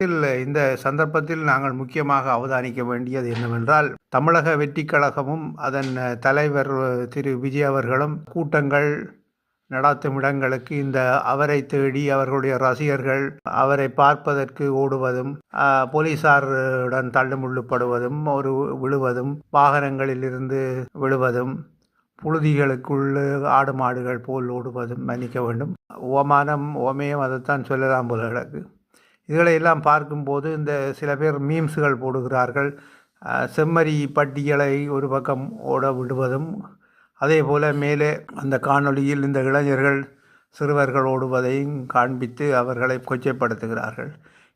இந்த சந்தர்ப்பத்தில் நாங்கள் முக்கியமாக அவதானிக்க வேண்டியது என்னவென்றால், தமிழக வெற்றிக் கழகமும் அதன் தலைவர் திரு விஜய் அவர்களும் கூட்டங்கள் நடாத்தும் இடங்களுக்கு அவரை தேடி அவர்களுடைய ரசிகர்கள் அவரை பார்ப்பதற்கு ஓடுவதும், போலீசாருடன் தள்ளுமுள்ளுப்படுவதும், விழுவதும், வாகனங்களில் இருந்து விழுவதும், புழுதிகளுக்குள் ஆடு மாடுகள் போல் ஓடுவதும், மன்னிக்க வேண்டும், ஓமேயம் அதைத்தான் சொல்லலாம் போல கிடக்கு. இதுகளை எல்லாம் பார்க்கும்போது சில பேர் மீம்ஸுகள் போடுகிறார்கள். செம்மறி பட்டிகளை ஒரு பக்கம் ஓட விடுவதும், அதே போல் மேலே அந்த காணொளியில் இந்த இளைஞர்கள் சிறுவர்கள் ஓடுவதையும் காண்பித்து அவர்களை கொச்சைப்படுத்துகிறார்கள்.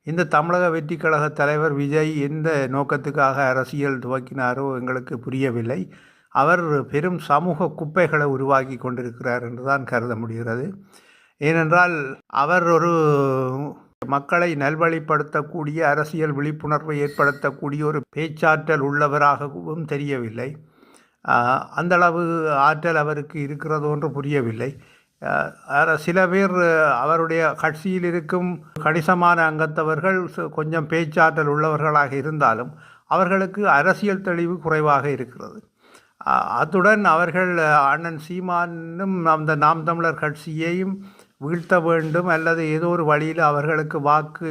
இந்த தமிழக வெற்றி கழக தலைவர் விஜய் எந்த நோக்கத்துக்காக அரசியல் துவக்கினாரோ எங்களுக்கு புரியவில்லை. அவர் பெரும் சமூக குப்பைகளை உருவாக்கி கொண்டிருக்கிறார் என்றுதான் கருத முடிகிறது. ஏனென்றால் அவர் ஒரு மக்களை நல்வழிப்படுத்தக்கூடிய, அரசியல் விழிப்புணர்வை ஏற்படுத்தக்கூடிய ஒரு பேச்சாற்றல் உள்ளவராகவும் தெரியவில்லை. அந்தளவு ஆற்றல் அவருக்கு இருக்கிறது ஒன்று புரியவில்லை. சில பேர் அவருடைய கட்சியில் இருக்கும் கணிசமான அங்கத்தவர்கள் கொஞ்சம் பேச்சாற்றல் உள்ளவர்களாக இருந்தாலும் அவர்களுக்கு அரசியல் தெளிவு குறைவாக இருக்கிறது. அத்துடன் அவர்கள் அண்ணன் சீமானும் அந்த நாம் தமிழர் கட்சியையும் வீழ்த்த வேண்டும் அல்லது ஏதோ ஒரு வழியில் அவர்களுக்கு வாக்கு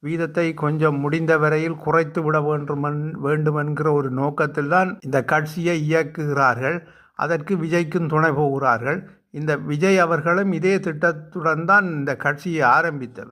வீதத்தை கொஞ்சம் முடிந்த வரையில் குறைத்து விட வேண்டும் என்கிற ஒரு நோக்கத்தில் தான் இந்த கட்சியை இயக்குகிறார்கள். அதற்கு விஜய்க்கும் துணை போகிறார்கள். இந்த விஜய் அவர்களும் இதே திட்டத்துடன் தான் இந்த கட்சியை ஆரம்பித்தது.